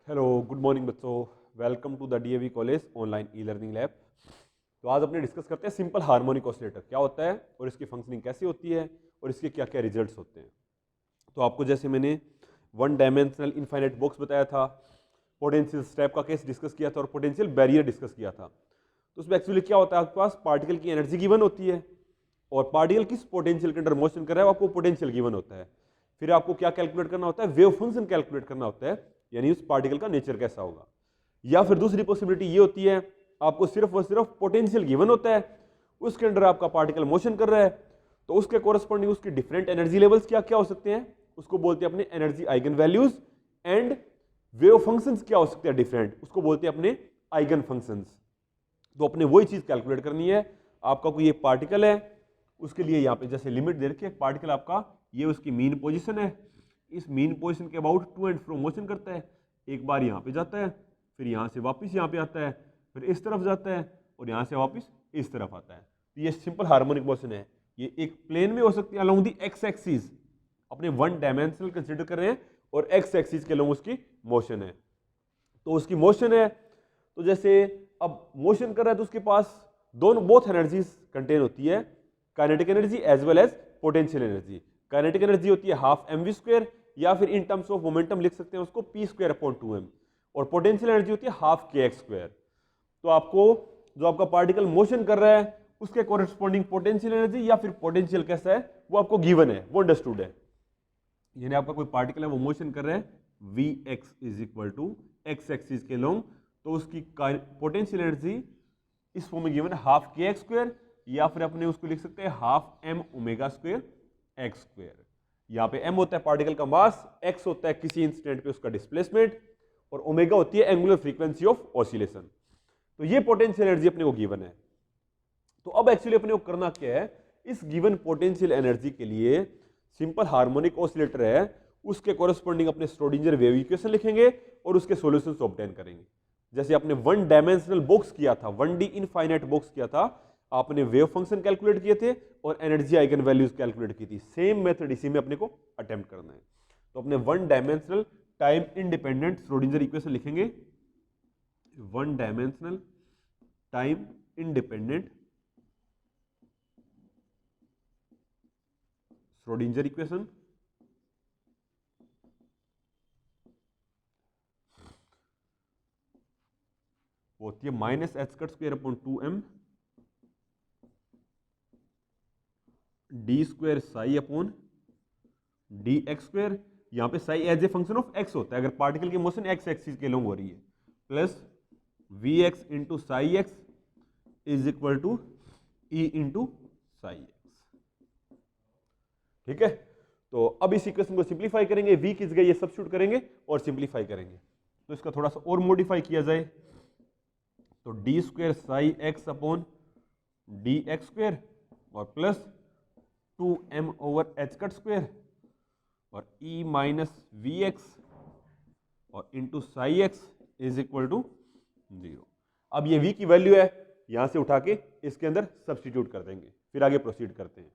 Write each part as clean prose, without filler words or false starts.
Hello good morning बच्चों, welcome to the DAV college online e learning lab. तो आज अपने डिस्कस करते हैं सिंपल हार्मोनिक ऑसिलेटर क्या होता है और इसकी फंक्शनिंग कैसी होती है और इसके क्या क्या रिजल्ट्स होते हैं। तो आपको जैसे मैंने वन डायमेंशनल इनफाइनाइट बॉक्स बताया था, पोटेंशियल स्टेप का केस डिस्कस किया था और पोटेंशियल बैरियर डिस्कस किया था। तो उसमें एक्चुअली क्या होता है, आपके पास पार्टिकल की एनर्जी गिवन होती है और पार्टिकल किस पोटेंशियल के अंडर मोशन कर रहा है आपको पोटेंशियल गिवन होता है। फिर आपको क्या कैलकुलेट करना होता है, वेव फंक्शन कैलकुलेट करना होता है, यानी उस पार्टिकल का नेचर कैसा होगा। या फिर दूसरी पॉसिबिलिटी ये होती है, आपको सिर्फ और सिर्फ पोटेंशियल गिवन होता है, उसके अंडर आपका पार्टिकल मोशन कर रहा है, तो उसके कोरस्पॉन्डिंग उसकी डिफरेंट एनर्जी लेवल्स क्या क्या हो सकते हैं, उसको बोलते हैं अपने energy eigen values. And wave functions क्या हो सकते हैं डिफरेंट, उसको बोलते हैं अपने आइगन फंक्शंस। तो अपने वही चीज कैलकुलेट करनी है। आपका कोई एक पार्टिकल है, उसके लिए यहाँ पे जैसे लिमिट दे रखी है, पार्टिकल आपका ये उसकी मीन पोजीशन है, इस मीन पोजीशन के about to and fro motion करता है, एक बार यहाँ पे जाता है, फिर यहाँ से वापस यहाँ पे आता है, फिर इस तरफ जाता है और यहाँ से वापस इस तरफ आता है। तो ये सिंपल हार्मोनिक मोशन है। ये एक प्लेन में हो सकती है अलोंग दी एक्स एक्सिस, अपने वन डायमेंशनल कंसिडर कर रहे हैं और एक्स एक्सिस के अलोंग उसकी मोशन है। तो उसकी मोशन है, तो जैसे अब मोशन कर रहा है तो उसके पास दोनों बोथ एनर्जीज कंटेन होती है, kinetic energy as well as potential energy. Kinetic energy होती है हाफ एम वी स्क्वायर, या फिर इन टर्म्स ऑफ मोमेंटम लिख सकते हैं उसको पी स्क्वायर अपॉन 2m, और पोटेंशियल एनर्जी होती है हाफ के एक्स स्क्वायर। तो आपको जो आपका पार्टिकल मोशन कर रहा है उसके कोरेस्पॉन्डिंग पोटेंशियल एनर्जी या फिर पोटेंशियल कैसा है वो आपको गिवन है, वो अंडरस्टूड है। यानी आपका कोई पार्टिकल है वो मोशन कर रहा है v x is equal to x axis के लॉन्ग, तो उसकी पोटेंशियल एनर्जी इस फॉर्म में गिवन है हाफ के एक्स स्क्वायर, या फिर अपने उसको लिख सकते हैं half m omega square x square. यहाँ पे एम होता है पार्टिकल का मास, एक्स होता है किसी इंस्टेंट पे उसका डिस्प्लेसमेंट, और ओमेगा होती है एंगुलर फ्रीक्वेंसी ऑफ ऑसिलेशन। तो ये पोटेंशियल एनर्जी अपने को गिवन है। तो अब एक्चुअली अपने को करना क्या है, इस गिवन पोटेंशियल एनर्जी के लिए सिंपल हार्मोनिक ऑसिलेटर है, उसके कोरेस्पॉन्डिंग अपने श्रोडिंजर वेव इक्वेशन लिखेंगे और उसके सॉल्यूशंस ऑब्टेन करेंगे। जैसे आपने वन डायमेंशनल बॉक्स किया था, 1D इनफाइनाइट बॉक्स किया था, आपने वेव फंक्शन कैलकुलेट किए थे और एनर्जी आइगन वैल्यूज कैलकुलेट की थी। सेम मेथड इसी में अपने को अटेम्प्ट करना है। तो अपने one dimensional time independent Schrodinger equation लिखेंगे, one dimensional time independent Schrodinger equation होती है minus h square square upon 2m d square psi upon d x square. यहां पे psi as a function of x होता है अगर particle की motion x axis के लॉन्ग हो रही है, plus V x into psi x is equal to E into psi x. ठीक है, तो अब इस इक्वेशन को सिंप्लीफाई करेंगे, वी किस गए ये सब्स्टिट्यूट करेंगे और सिंप्लीफाई करेंगे। तो इसका थोड़ा सा और मॉडिफाई किया जाए, तो d square psi x upon d x square और plus 2m over h cut square और e माइनस वी एक्स और into psi x is equal to 0। अब ये v की वैल्यू है, यहां से उठा के इसके अंदर सब्स्टिट्यूट कर देंगे, फिर आगे प्रोसीड करते हैं।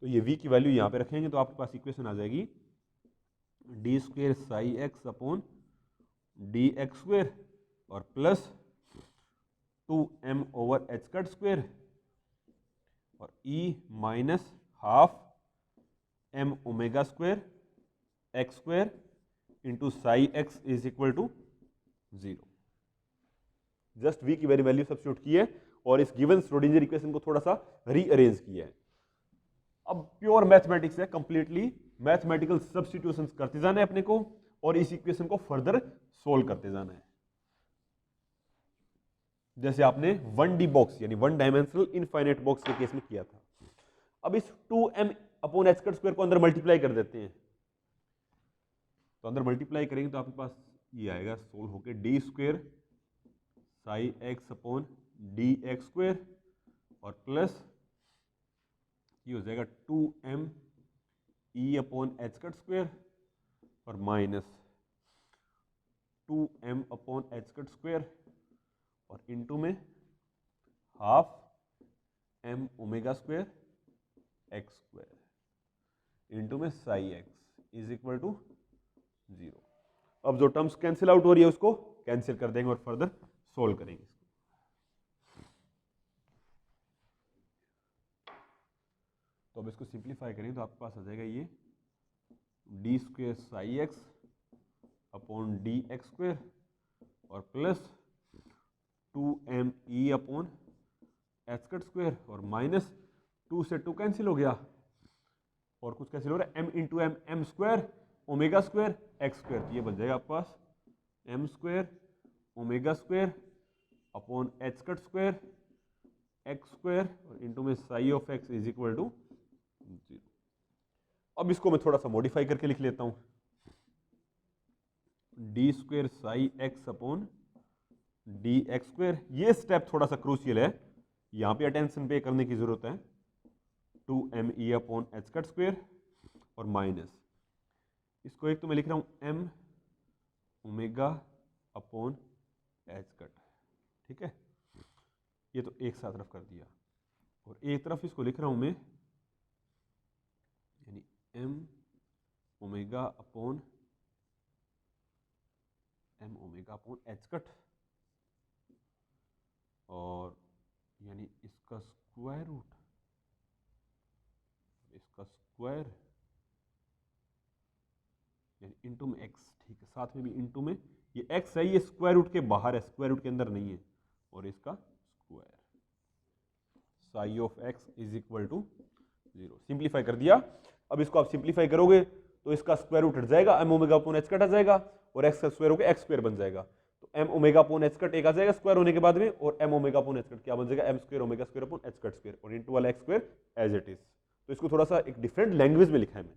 तो ये v की वैल्यू यहां पे रखेंगे तो आपके पास इक्वेशन आ जाएगी d square psi x upon d x square और plus 2m over h cut square और e minus half m omega square x square into psi x is equal to 0। Just v की very value substitute की है और इस given Schrödinger equation को थोड़ा सा रीअरेंज किया है। अब प्योर मैथमेटिक्स है, कंप्लीटली मैथमेटिकल सब्स्टिट्यूशंस करते जाना है अपने को और इस इक्वेशन को फर्दर सोल्व करते जाना है। जैसे आपने 1D बॉक्स यानी वन डायमेंशनल इनफाइनाइट बॉक्स के केस में किया था। अब इस 2m upon h cut square को अंदर मल्टीप्लाई कर देते हैं, तो अंदर मल्टीप्लाई करेंगे तो आपके पास ये आएगा सोल्व होके d square psi x upon d x square और प्लस ये हो जाएगा 2m E upon h cut square और minus 2m upon h cut square और इनटू में half m omega square x square. Into में psi x is equal to 0। अब जो टर्म्स कैंसिल आउट हो रही है उसको कैंसिल कर देंगे और फर्दर सोल्व करेंगे। तो अब इसको सिंप्लीफाई करेंगे तो आपके पास आ जाएगा ये d square psi x upon d x square और plus 2me upon h cut square और माइनस 2 से 2 कैंसिल हो गया और कुछ कैंसिल हो रहा है m into m m square omega square x square. तो ये बन जाएगा आपके पास m square omega square upon h cut square x square और इंटू में psi of x is equal to 0। अब इसको मैं थोड़ा सा मॉडिफाई करके लिख लेता हूं, D square psi x upon d x square. ये स्टेप थोड़ा सा क्रूशियल है, यहां पे अटेंशन पे करने की जरूरत है। 2me upon h cut square और माइनस इसको एक तो मैं लिख रहा हूं m omega upon h cut, ठीक है। ये तो एक साथ तरफ कर दिया और एक तरफ इसको लिख रहा हूं मैं यानी m omega upon h cut और यानी इसका स्क्वायर रूट यानी इंटू में x, ठीक है। साथ में भी इंटू में ये x है, ये स्क्वायर रूट के बाहर है, स्क्वायर रूट के अंदर नहीं है और इसका square psi of x is equal to 0। Simplify कर दिया। अब इसको आप सिंप्लीफाई करोगे तो इसका स्क्वायर रूट हट जाएगा, m omega upon h cut आ जाएगा और x का स्क्वायर होकर x स्क्वायर बन जाएगा। तो m omega upon h cut एक आ जाएगा स्क्वायर होने के बाद में और m omega upon h cut क्या बन जाएगा, m square omega square upon h cut square और इंटू वाला x square as it is. तो इसको थोड़ा सा एक डिफरेंट लैंग्वेज में लिखा है मैंने।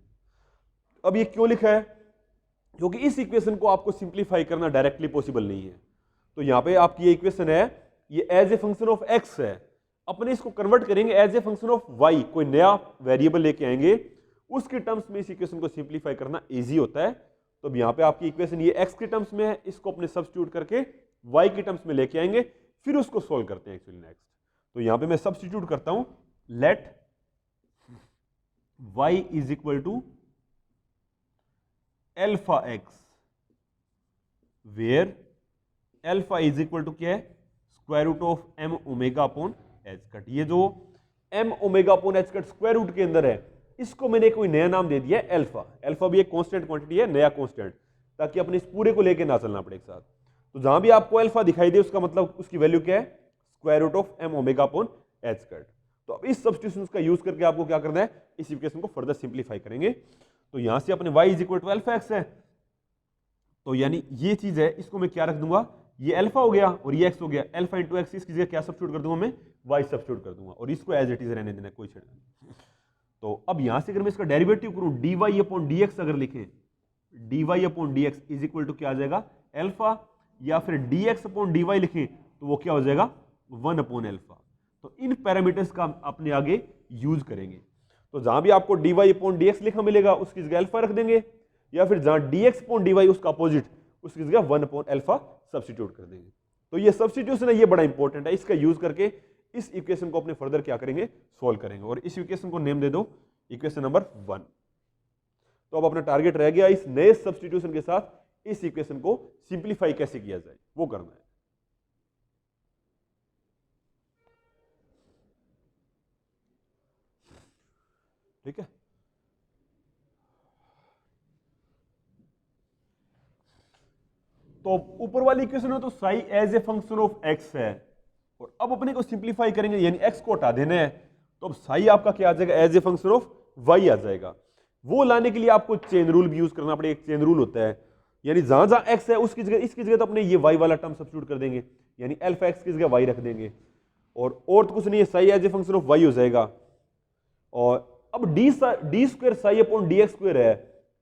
अब ये क्यों लिखा है, क्योंकि इस इक्वेशन को आपको सिंप्लीफाई करना डायरेक्टली पॉसिबल नहीं है। तो यहां पे आपकी ये इक्वेशन है, ये as a function of x है, अपने इसको कन्वर्ट करेंगे as a function of y, कोई नया वेरिएबल लेके आएंगे, उसके टर्म्स में इस इक्वेशन को सिंप्लीफाई करना इजी होता है। तो अब यहां पे आपकी इक्वेशन ये x के टर्म्स में है, इसको अपने सब्स्टिट्यूट करके y के टर्म्स में लेके आएंगे, फिर उसको सोल्व करते हैं एक्चुअली नेक्स्ट। तो यहां पे मैं सब्स्टिट्यूट करता हूं, let y is equal to alpha x where alpha is equal to क्या है, square root of m omega upon h cut. ये जो m omega upon h cut square root के अंदर है, इसको मैंने कोई नया नाम दे दिया है एल्फा। एल्फा भी एक कांस्टेंट क्वांटिटी है, नया कांस्टेंट, ताकि अपने इस पूरे को लेके ना चलना पड़े एक साथ। तो जहां भी आपको एल्फा दिखाई दे उसका मतलब उसकी वैल्यू क्या है, square root of m omega upon h cut. तो अब इस सब्स्टिट्यूशन का यूज करके आपको क्या करना है, इस इक्वेशन को फर्दर सिंप्लीफाई करेंगे। तो यहां से अपने y is equal to alpha x है, तो यानी ये चीज है, इसको मैं क्या रख दूंगा, ये अल्फा हो गया और ये x हो गया, अल्फा इंटू एक्स, इसकी जगह क्या सब्स्टिट्यूट कर दूंगा मैं, y सब्स्टिट्यूट कर दूंगा और इसको एज इट इज रहने देना, कोई छेड़ना नहीं। तो अब यहां से अगर मैं इसका डेरिवेटिव करूं, dy अपॉन dx अगर लिखें, dy upon dx is equal to क्या आ जाएगा, अल्फा, या फिर dx अपॉन dy लिखें तो वो क्या हो जाएगा, 1 अपॉन अल्फा। तो इन पैरामीटर्स का अपने आगे यूज करेंगे। तो जहां भी आपको dy अपॉन dx लिखा मिलेगा उसकी जगह अल्फा रख देंगे, या फिर जहां dx अपॉन dy उसका अपोजिट, उसकी जगह 1 अपॉन अल्फा सब्स्टिट्यूट कर देंगे। तो ये सब्स्टिट्यूशन है, ये बड़ा इंपॉर्टेंट है, इसका यूज करके इस इक्वेशन को अपने फर्दर क्या करेंगे, सोल्व करेंगे। और इस इक्वेशन को नेम दे दो इक्वेशन नंबर 1। तो अब अपना टारगेट रह गया इस नए सब्स्टिट्यूशन के साथ इस इक्वेशन को सिंप्लीफाई कैसे किया जाए, वो करना है। ठीक है, तो ऊपर वाली इक्वेशन में तो psi as a function of x है, और अब अपने को सिंप्लीफाई करेंगे यानी एक्स को हटा देना है, तो अब साई आपका क्या आ जाएगा, as a function of y आ जाएगा। वो लाने के लिए आपको चेन रूल भी यूज करना पड़ेगा। एक चेन रूल होता है, यानी जहां जहां एक्स है उसकी जगह, इसकी जगह तो अपने ये वाई वाला टर्म सब्स्टिट्यूट कर देंगे, यानी अल्फा एक्स की जगह वाई रख देंगे, और तो कुछ नहीं है, psi as a function of y हो जाएगा। और अब d square psi upon d x square है,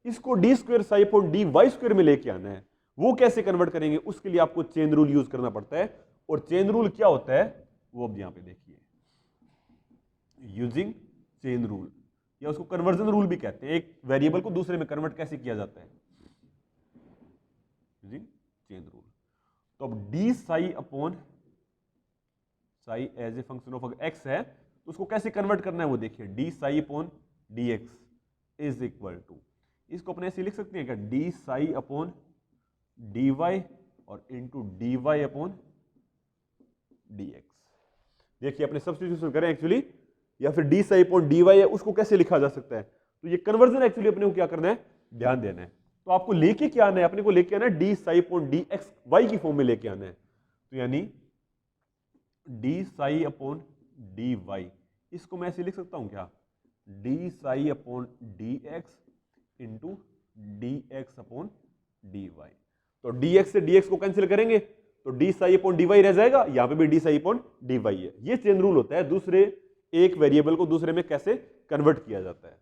इसको d square psi upon d y square में लेके आना है। वो कैसे कन्वर्ट करेंगे, उसके लिए आपको चेन रूल यूज करना पड़ता है। और चेन रूल क्या होता है वो अब यहां पे देखिए, यूजिंग चेन रूल, या उसको कन्वर्जन रूल भी कहते हैं। एक वेरिएबल को दूसरे में कन्वर्ट कैसे किया जाता है, यूजिंग चेन रूल। तो अब d psi upon psi as a function of x है, तो उसको कैसे कन्वर्ट करना है वो देखिए, d psi upon d x is equal to, इसको अपने ऐसे लिख सकते हैं क्या, d psi upon d y और into d y upon d x. देखिए अपने सब्स्टिट्यूशन करें एक्चुअली, या फिर d psi upon d y है उसको कैसे लिखा जा सकता है, तो ये कन्वर्जन एक्चुअली अपने को क्या करना है, ध्यान देना है। तो आपको लेके क्या आना है, अपने को लेके आना है d psi upon d x y की फॉर्म में लेके आना है। तो यानी d psi upon d y, इसको मैं ऐसे लिख सकता हूं क्या, d psi upon d x into d x upon d y. तो डी एक्स से डी एक्स को कैंसिल करेंगे तो d psi upon d y रह जाएगा, यहां पे भी d psi upon d y है। ये चेन रूल होता है दूसरे एक वेरिएबल को दूसरे में कैसे कन्वर्ट किया जाता है।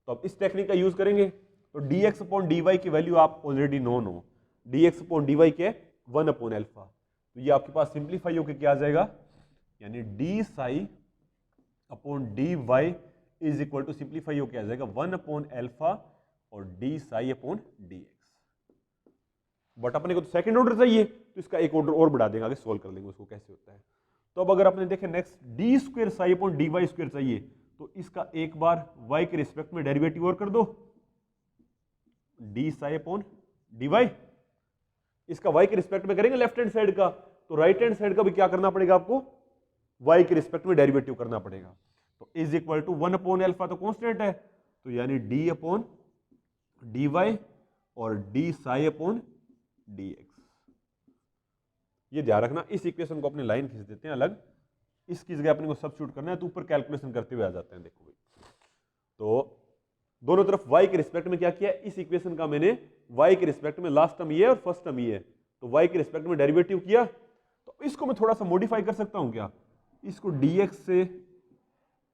तो अब इस टेक्निक का यूज करेंगे। तो d x upon d y की वैल्यू आप ऑलरेडी नोन हो, d x upon d y के 1 अपॉन एल्फा। तो ये आपके पास सिंप्लीफाई होकर क्या आ जाएगा, यानी d psi upon d y is equal to simplify होकर आ जाएगा 1 अपॉन एल्फा और d psi upon d x. But अपने को तो सेकंड ऑर्डर चाहिए, तो इसका एक ऑर्डर और बढ़ा देंगे, आगे सोल्व कर लेंगे उसको कैसे होता है। तो अब अगर आपने देखे next d square psi upon d y square चाहिए, तो इसका एक बार y के रिस्पेक्ट में डेरिवेटिव और कर दो, d psi upon d y. इसका y के रिस्पेक्ट में करेंगे लेफ्ट हैंड साइड का, तो राइट हैंड साइड का भी क्या करना पड़ेगा आपको, y के रिस्पेक्ट में डेरिवेटिव करना पड़ेगा। तो is equal to 1 upon alpha तो कांस्टेंट है, तो यानी d अपॉन डी वाई और d psi upon d x. ये ध्यान रखना, इस इक्वेशन को अपने लाइन खींच देते हैं अलग, इसकी जगह अपने को सब्स्टिट्यूट करना है, तो ऊपर कैलकुलेशन करते हुए आ जाते हैं। देखो भाई, तो दोनों तरफ y के रिस्पेक्ट में क्या किया, इस इक्वेशन का मैंने y के रिस्पेक्ट में लास्ट टर्म ये और फर्स्ट टर्म ये है, तो y के रिस्पेक्ट में डेरिवेटिव किया। तो इसको मैं थोड़ा सा मॉडिफाई कर सकता हूं क्या, इसको dx से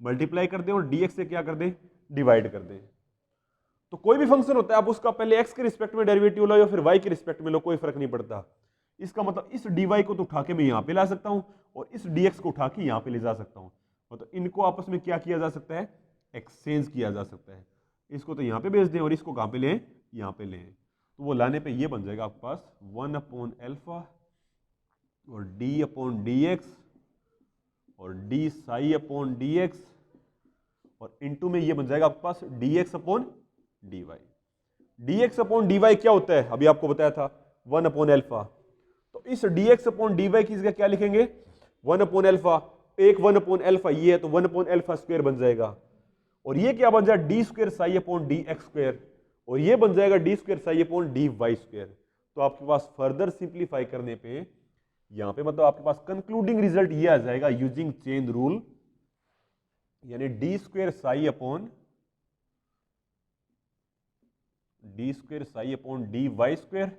मल्टीप्लाई कर दें और dx से क्या कर दें, डिवाइड कर दें। तो कोई भी फंक्शन होता है आप उसका पहले x के रिस्पेक्ट में डेरिवेटिव लो या फिर y के रिस्पेक्ट में लो, कोई फर्क नहीं पड़ता। इसका मतलब इस dy को तो उठा के मैं यहां पे ला सकता हूं और इस dx को उठा के यहां पे ले जा सकता हूं। मतलब इनको आपस में क्या किया जा सकता है, एक्सचेंज किया जा सकता है। इसको तो यहां पे भेज दें और इसको कहां पे लें, यहां पे लें। तो वो लाने पे ये बन जाएगा आपके पास 1 अपॉन एल्फा और d अपॉन डी एक्स और d psi upon d x और इनटू में ये बन जाएगा आपके पास dx upon d y. dx upon d y क्या होता है, अभी आपको बताया था 1 अपॉन एल्फा। तो इस dx अपॉन डी वाई की जगह क्या लिखेंगे, 1 अपॉन एल्फा, एक 1 अपॉन एल्फा ये है तो 1 अपॉन एल्फा स्क्वायर बन जाएगा, और ये क्या बन जाएगा d square psi upon d x square, और ये बन जाएगा d square psi upon d y square. तो आपके पास फर्दर सिंप्लीफाई करने पे यहां पे मतलब आपके पास कंक्लूडिंग रिजल्ट ये आ जाएगा यूजिंग चेन रूल, यानी d square psi upon d y square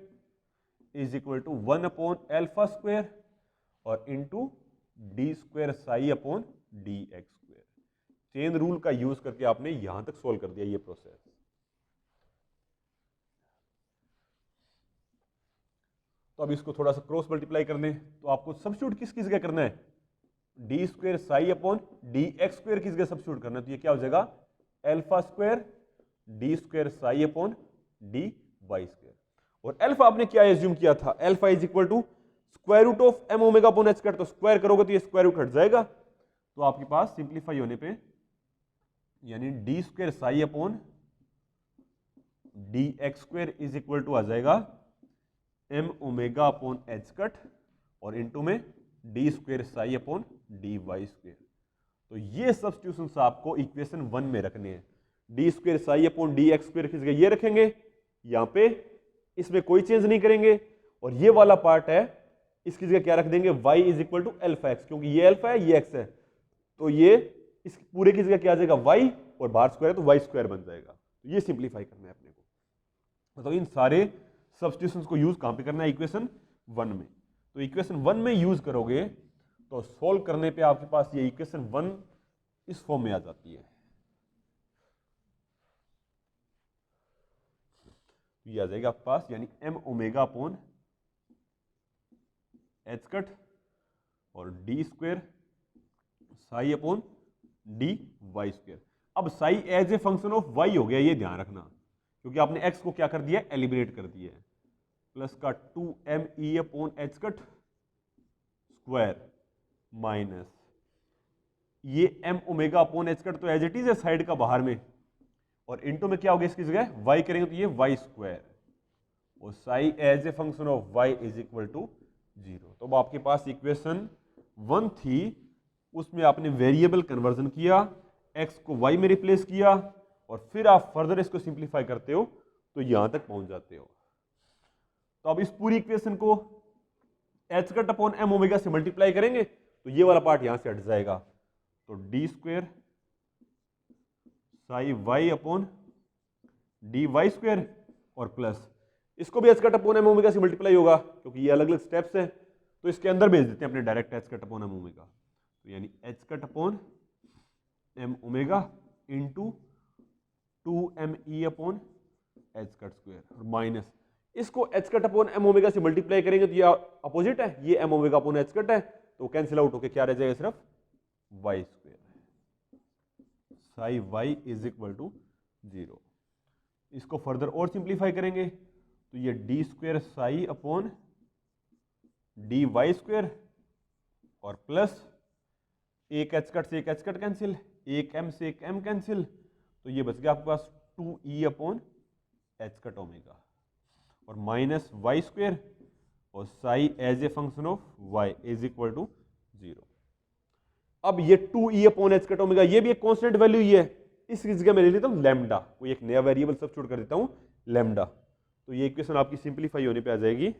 is equal to 1 upon alpha square और into d square psi upon d x square. Chain rule का यूज करके आपने यहां तक सोल्व कर दिया ये प्रोसेस। तो अब इसको थोड़ा सा क्रॉस मल्टीप्लाई कर लें, तो आपको सब्स्टिट्यूट किसकी जगह करना है, D square psi upon d x square की जगह सब्स्टिट्यूट करना है। तो ये क्या हो जाएगा alpha square d square psi upon d y square, और एल्फा आपने क्या एज्यूम किया था, alpha is equal to square root of m omega upon h square. तो स्क्वायर करोगे तो ये स्क्वायर रूट हट जाएगा, तो आपके पास सिंप्लीफाई होने पे यानी d square psi upon d x square is equal to आ जाएगा m omega upon h cut और इनटू में d square psi upon d y square. तो ये सब्स्टिट्यूशंस आपको इक्वेशन 1 में रखने हैं, d square psi upon d x square की जगह ये रखेंगे यहां पे, इसमें कोई चेंज नहीं करेंगे, और ये वाला पार्ट है इसकी जगह क्या रख देंगे y is equal to alpha x, क्योंकि ये अल्फा है ये x है, तो ये इस पूरे की जगह क्या आ जाएगा y और बाहर स्क्वायर है तो y स्क्वायर बन जाएगा। तो ये सिंप्लीफाई करना है अपने को, मतलब इन सारे सब्स्टिट्यूशंस को यूज कहां पे करना है, इक्वेशन 1 में। तो इक्वेशन 1 में यूज करोगे तो सोल्व करने पे आपके पास ये इक्वेशन 1 इस फॉर्म में आ जाती है। ये आ जाएगा आपके पास यानी m omega upon h cut और d square psi upon d y square. अब psi as a function of y हो गया, ये ध्यान रखना, क्योंकि आपने एक्स को क्या कर दिया, एलिमिनेट कर दिया है, प्लस का 2me upon h cut square minus ये m omega upon h cut तो एज इट इज है साइड का बाहर में, और इनटू में क्या होगा इसकी जगह y करेंगे तो ये y स्क्वायर, और psi as a function of y is equal to 0। तो अब आपके पास इक्वेशन 1 थी, उसमें आपने वेरिएबल कन्वर्जन किया, x को y में रिप्लेस किया, और फिर आप फर्दर इसको सिंप्लीफाई करते हो तो यहां तक पहुंच जाते हो। तो अब इस पूरी इक्वेशन को h cut upon m omega से मल्टीप्लाई करेंगे तो ये वाला पार्ट यहां से हट जाएगा, तो d square psi y upon d y square, और प्लस इसको भी h cut upon m omega से मल्टीप्लाई होगा क्योंकि ये अलग अलग स्टेप्स हैं, तो इसके अंदर भेज देते हैं अपने direct h cut upon m omega, तो यानी h cut upon m omega into 2me upon h cut square, और माइनस इसको h cut upon m omega से मल्टीप्लाई करेंगे तो ये अपोजिट है, ये m omega upon h cut है, तो कैंसिल आउट होके क्या रह जाएगा सिर्फ y square, psi y is equal to 0। इसको फर्दर और सिंप्लीफाई करेंगे तो ये d square psi upon d y square, और प्लस एक एच कट से एक एच कट कैंसिल, एक एम से एक एम कैंसिल, तो ये बच गया आपके पास 2e upon h cut omega, और माइनस वाई स्क्वायर, और psi as a function of y is equal to 0। अब ये 2e upon h cut omega ये भी एक कांस्टेंट वैल्यू ही है, इस जगह मैं ले लेता हूं लैम्डा, कोई एक नया वेरिएबल सब्स्टिट्यूट कर देता हूं लैम्डा, तो ये इक्वेशन आपकी सिंप्लीफाई होने पे आ जाएगी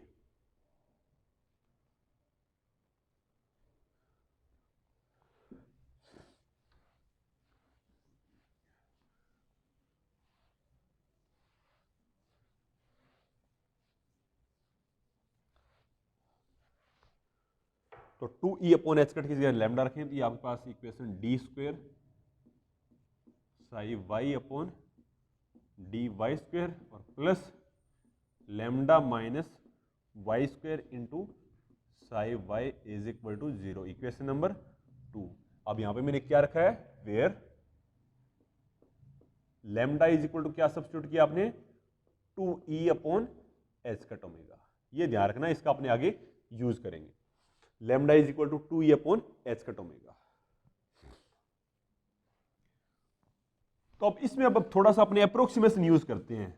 तो 2e अपॉन एच कट की जगह लैम्डा रखें तो ये आपके पास equation d square psi y upon d y square, और plus lambda minus y square into psi y is equal to 0, equation number 2। अब यहां पे मैंने क्या रखा है, where lambda is equal to क्या सब्स्टिट्यूट किया आपने, 2e upon h cut omega, ये ध्यान रखना, इसका अपने आगे यूज करेंगे, lambda is equal to 2e upon h cut omega. तो अब इसमें अब थोड़ा सा अपने अप्रोक्सीमेशन यूज करते हैं।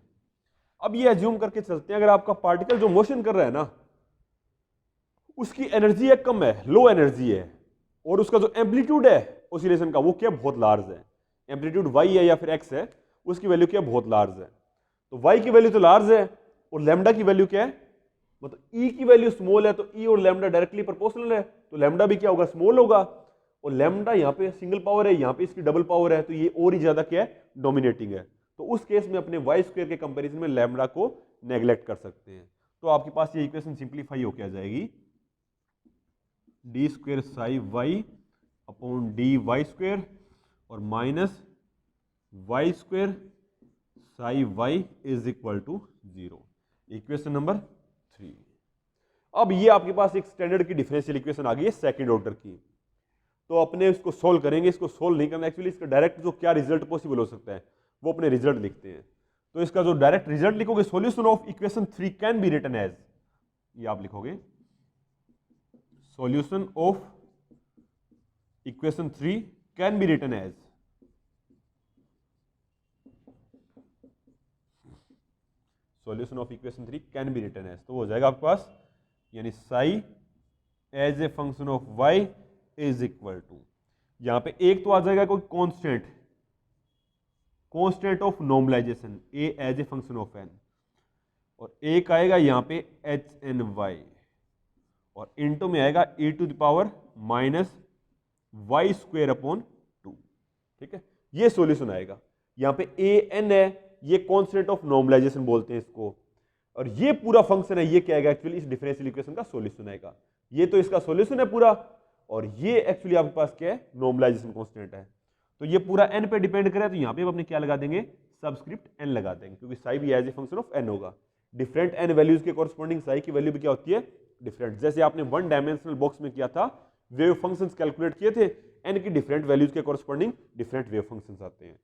अब ये एज्यूम करके चलते हैं अगर आपका पार्टिकल जो मोशन कर रहा है ना उसकी एनर्जी है कम है, लो एनर्जी है, और उसका जो एम्पलीट्यूड है ऑसिलेशन का वो क्या बहुत लार्ज है, एम्पलीट्यूड y है या फिर x है, उसकी वैल्यू क्या बहुत लार्ज है, तो y की वैल्यू तो लार्ज है और लैम्डा की वैल्यू क्या है, मतलब e की वैल्यू स्मॉल है, तो e और लैम्डा डायरेक्टली प्रोपोर्शनल है, तो लैम्डा भी क्या होगा, स्मॉल होगा, और लैम्डा यहाँ पे सिंगल पावर है, यहाँ पे इसकी डबल पावर है, तो ये और ही ज्यादा क्या है, डोमिनेटिंग है, तो उस केस में अपने वाई स्क्वायर के कंपैरिजन में लैम्डा को नेग्लेक्ट कर सकते हैं। तो आपके पास ये इक्वेशन सिंप्लीफाई होकर आ जाएगी d square psi y upon d y square, और minus y square psi y is equal to 0, equation number 3। अब ये आपके पास एक स्टैंडर्ड की डिफरेंशियल इक्वेशन आ गई है सेकंड ऑर्डर की, तो अपने इसको सोल्व करेंगे, इसको सोल्व नहीं करना, एक्चुअली इसका डायरेक्ट जो क्या रिजल्ट पॉसिबल हो सकता है वो अपने रिजल्ट लिखते हैं। तो इसका जो डायरेक्ट रिजल्ट लिखोगे, solution of equation 3 can be written as, ये आप लिखोगे solution of equation 3 can be written as, solution of equation 3 can be written as, तो वो हो जाएगा आपके पास यानी psi as a function of y is equal to, यहां पे एक तो आ जाएगा कोई constant, constant of normalization A as a function of n, और एक आएगा यहां पे एच एन वाई, और इनटू में आएगा e to the power minus y square upon 2, ठीक है, ये सॉल्यूशन आएगा। यहां पे ए एन है, ये कांस्टेंट ऑफ नॉर्मलाइजेशन बोलते हैं इसको, और ये पूरा फंक्शन है, ये क्या आएगा एक्चुअली इस डिफरेंशियल इक्वेशन का सॉल्यूशन आएगा, ये तो इसका सॉल्यूशन है पूरा, और ये एक्चुअली आपके पास क्या है, नॉर्मलाइजेशन कांस्टेंट है, तो ये पूरा n पे डिपेंड करे, तो यहां पे अपने क्या लगा देंगे, सबस्क्रिप्ट n लगा देंगे, क्योंकि साई भी as a function of n होगा, डिफरेंट n वैल्यूज के कॉरस्पॉन्डिंग साई की वैल्यू भी क्या होती है, डिफरेंट, जैसे आपने 1 डायमेंशनल बॉक्स में किया था, वेव फंक्शंस कैलकुलेट किए थे, n की डिफरेंट वैल्यूज के कॉरस्पॉन्डिंग डिफरेंट वेव फंक्शंस आते हैं।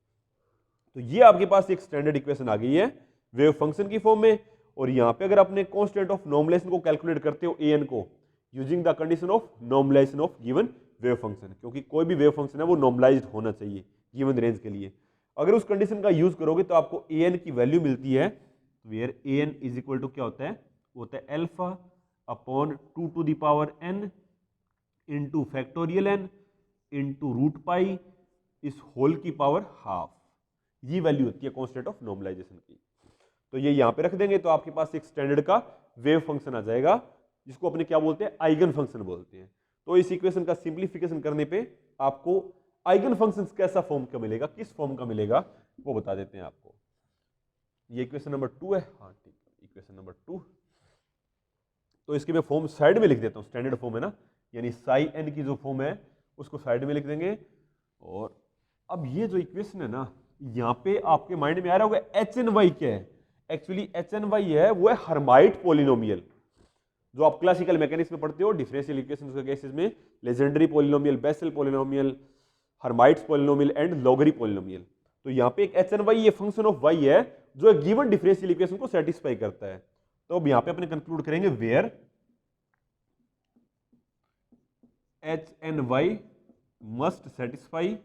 तो ये आपके पास एक स्टैंडर्ड इक्वेशन आ गई है वेव फंक्शन की फॉर्म में, और यहां पे अगर आपने कांस्टेंट ऑफ नॉर्मलाइजेशन को कैलकुलेट करते हो an को using the condition of normalization of given wave function, क्योंकि कोई भी वेव फंक्शन है वो नॉर्मलाइज्ड होना चाहिए गिवन रेंज के लिए। अगर उस कंडीशन का यूज करोगे तो आपको ए एन की वैल्यू मिलती है, where A n is equal to क्या होता है, वो होता है alpha upon 2 to the power n into factorial n into root pi इस होल की पावर हाफ। ये वैल्यू होती है कांस्टेंट ऑफ नॉर्मलाइजेशन की। तो ये यहां पे रख देंगे तो आपके पास एक स्टैंडर्ड का वेव फंक्शन आ जाएगा, जिसको अपने क्या बोलते हैं, आइगन फंक्शन बोलते हैं। तो इस इक्वेशन का सिंप्लीफिकेशन करने पे आपको आइगन फंक्शन कैसा फॉर्म का मिलेगा, किस फॉर्म का मिलेगा, वो बता देते हैं आपको। ये इक्वेशन नंबर 2 है, हाँ ठीक है, इक्वेशन नंबर 2। तो इसके मैं फॉर्म साइड में लिख देता हूँ, स्टैंडर्ड फॉर्म है ना, यानी साई एन की जो फॉर्म है उसको साइड में लिख देंगे। और अब ये जो इक्वेशन है ना, यहाँ पे आपके माइंड में आ रहा होगा एच एन वाई क्या है। एक्चुअली एच एन वाई है वो है हर्माइट पॉलिनोमियल, जो आप क्लासिकल मैकेनिक्स में पढ़ते हो डिफरेंशियल इक्वेशंस के केसेस में, Legendre polynomial, Bessel polynomial, Hermite's polynomial and Laguerre polynomial. तो यहाँ पे एक एच एन वाई ये फंक्शन ऑफ वाई है जो एक गिवन डिफरेंशियल इक्वेशन को सेटिस्फाई करता है। तो अब यहाँ पे अपने कंक्लूड करेंगे where h n y must satisfy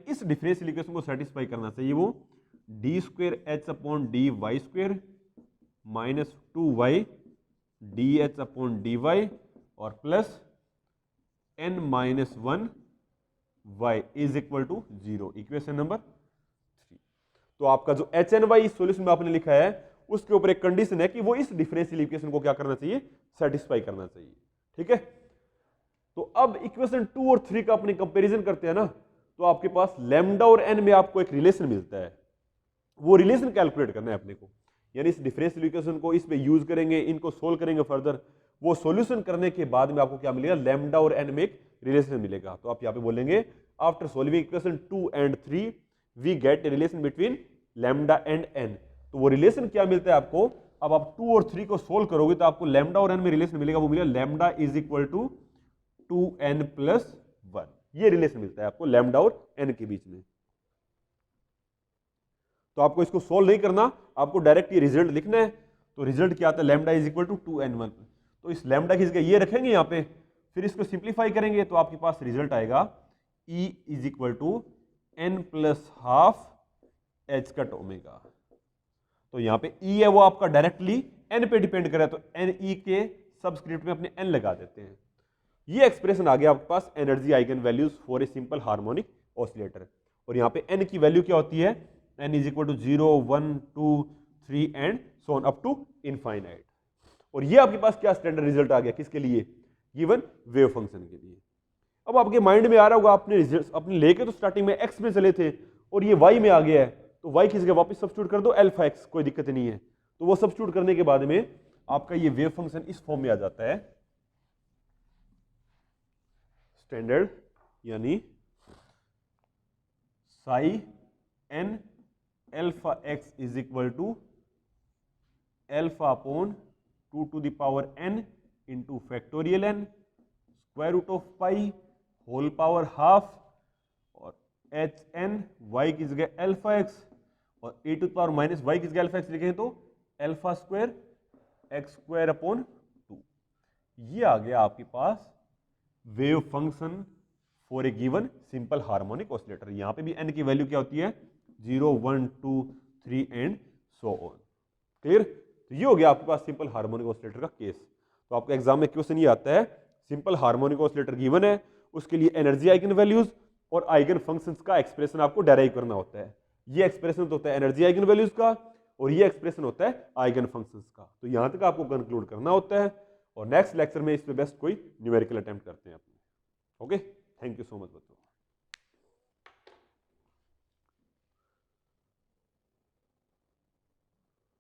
इस डिफरेंशियल इक्वेशन को सेटिस्फाई करना चाहिए वो d square h upon d y square minus 2y D H upon d y और plus n minus 1 y is equal to 0, equation number 3। तो आपका जो H n Y solution में आपने लिखा है उसके ऊपर एक कंडीशन है कि वो इस डिफरेंशियल इक्वेशन को क्या करना चाहिए, सेटिस्फाई करना चाहिए। ठीक है, तो अब इक्वेशन 2 और 3 का अपने कंपैरिजन करते हैं ना, तो आपके पास लैम्डा और n में आपको एक रिलेशन मिलता है, वो रिलेशन कैलकुलेट करना है अपने को, यानी इस डिफरेंशियल इक्वेशन को इस पे यूज करेंगे, इनको सोल्व करेंगे फर्दर, वो सॉल्यूशन करने के बाद में आपको क्या मिलेगा, लैम्डा और n में एक रिलेशन मिलेगा। तो आप यहाँ पे बोलेंगे after solving equation 2 and 3 we get a relation between lambda and n। तो वो रिलेशन क्या मिलता है आपको, अब आप 2 और 3 को सोल्व करोगे तो आपको लैम्डा और n में रिलेशन मिलेगा, वो मिलेगा lambda is equal to 2n plus 1। ये रिलेशन मिलता है आपको लैम्डा और n के बीच में। तो आपको इसको सोल्व नहीं करना, आपको डायरेक्ट ये रिजल्ट लिखना है। तो रिजल्ट क्या आता है, lambda is equal to 2n1। तो इस लैम्डा की जगह ये रखेंगे यहाँ पे, फिर इसको सिंप्लीफाई करेंगे तो आपके पास रिजल्ट आएगा E is equal to n plus half h cut omega. तो यहाँ पे E है वो आपका डायरेक्टली n पे डिपेंड करे, तो NE के सबस्क्रिप्ट में अपने n लगा देते हैं। ये एक्सप्रेशन आ गया आपके पास energy eigen values for a simple harmonic oscillator. और यहाँ पे n की वैल्यू क्या होती है, n is equal to 0, 1, 2, 3 and so on up to infinite. और ये आपके पास क्या स्टैंडर्ड रिजल्ट आ गया, किसके लिए, गिवन वेव फंक्शन के लिए। अब आपके माइंड में आ रहा होगा आपने रिजल्ट अपने लेके तो स्टार्टिंग में x में चले थे और ये y में आ गया है, तो y की जगह वापस सब्स्टिट्यूट कर दो अल्फा x, कोई दिक्कत नहीं है। तो वो सब्स्टिट्यूट करने के बाद में आपका ये वेव फंक्शन इस फॉर्म में आ जाता है, स्टैंडर्ड यानी psi n alpha x is equal to alpha upon 2 to the power n into factorial n square root of pi whole power half और एच एन वाई की जगह अल्फा एक्स और e to power minus y की जगह alpha x लिखें तो alpha square x square upon 2। ये आ गया आपके पास wave function for a given simple harmonic oscillator. यहां पे भी n की वैल्यू क्या होती है, 0, 1, 2, 3 एंड सो ऑन। क्लियर, तो ये हो गया आपके पास सिंपल हार्मोनिक ऑसिलेटर का केस। तो आपके एग्जाम में क्वेश्चन ये आता है, सिंपल हार्मोनिक ऑसिलेटर गिवन है, उसके लिए एनर्जी आइगन वैल्यूज और आइगन फंक्शंस का एक्सप्रेशन आपको डेराइव करना होता है। ये एक्सप्रेशन तो होता है एनर्जी आइगन वैल्यूज का और ये एक्सप्रेशन होता है आइगन फंक्शंस का। तो यहां तक आपको कंक्लूड करना होता है और नेक्स्ट लेक्चर में इस पे बेस्ट कोई न्यूमेरिकल अटेम्प्ट करते हैं अपने। Okay, thank you so much बच्चों।